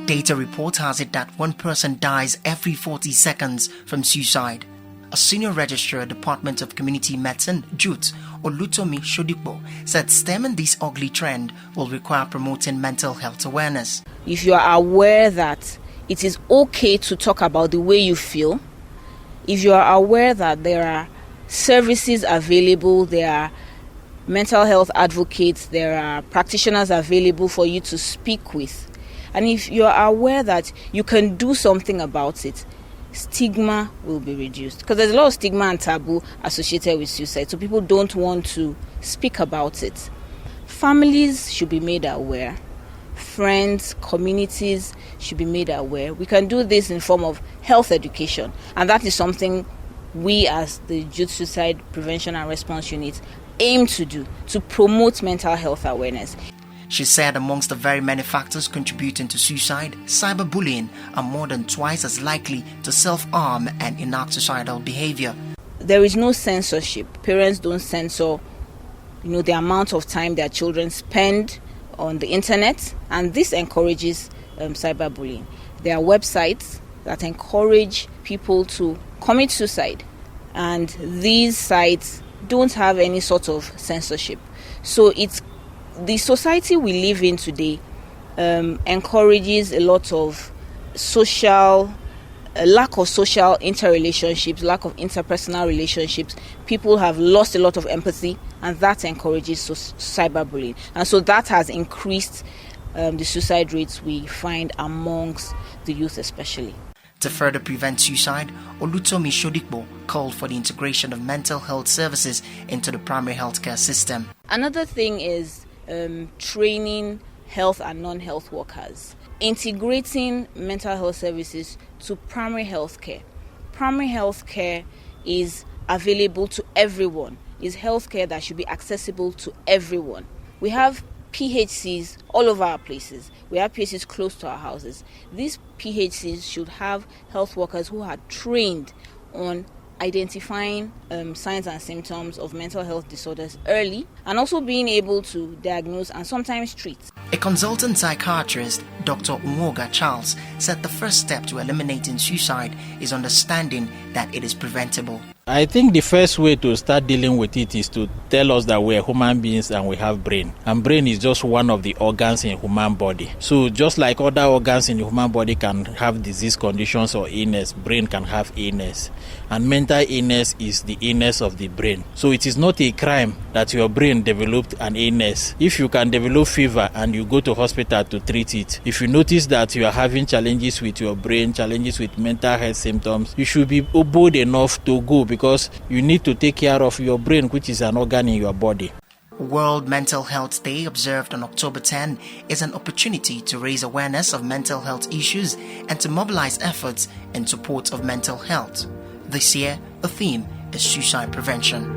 Data report has it that one person dies every 40 seconds from suicide. A senior registrar at Department of Community Medicine, JUT, Olutomi Shodikbo, said stemming this ugly trend will require promoting mental health awareness. If you are aware that it is okay to talk about the way you feel, if you are aware that there are services available, there are mental health advocates, there are practitioners available for you to speak with, and if you are aware that you can do something about it, stigma will be reduced. Because there's a lot of stigma and taboo associated with suicide, so people don't want to speak about it. Families should be made aware. Friends, communities should be made aware. We can do this in form of health education, and that is something we as the Youth Suicide Prevention and Response Unit aim to do, to promote mental health awareness. She said amongst the very many factors contributing to suicide, cyberbullying are more than twice as likely to self-harm and enact suicidal behavior. There is no censorship. Parents don't censor, the amount of time their children spend on the internet, and this encourages cyberbullying. There are websites that encourage people to commit suicide, and these sites don't have any sort of censorship. So it's the society we live in today encourages a lot of lack of social interrelationships, lack of interpersonal relationships. People have lost a lot of empathy, and that encourages cyberbullying. And so that has increased the suicide rates we find amongst the youth especially. To further prevent suicide, Olutomi Shodikbo called for the integration of mental health services into the primary healthcare system. Another thing is training health and non-health workers, integrating mental health services to primary health care. Primary health care is available to everyone, is healthcare that should be accessible to everyone. We have PHCs all over our places. We have PHCs close to our houses. These PHCs should have health workers who are trained on identifying signs and symptoms of mental health disorders early, and also being able to diagnose and sometimes treat. A consultant psychiatrist, Dr. Umoga Charles, said the first step to eliminating suicide is understanding that it is preventable. I think the first way to start dealing with it is to tell us that we're human beings and we have brain. And brain is just one of the organs in human body. So just like other organs in the human body can have disease conditions or illness, brain can have illness. And mental illness is the illness of the brain. So it is not a crime that your brain developed an illness. If you can develop fever and you go to hospital to treat it, if you notice that you are having challenges with your brain, challenges with mental health symptoms, you should be bold enough to go, because you need to take care of your brain, which is an organ in your body. World Mental Health Day, observed on October 10, is an opportunity to raise awareness of mental health issues and to mobilize efforts in support of mental health. This year, the theme is suicide prevention.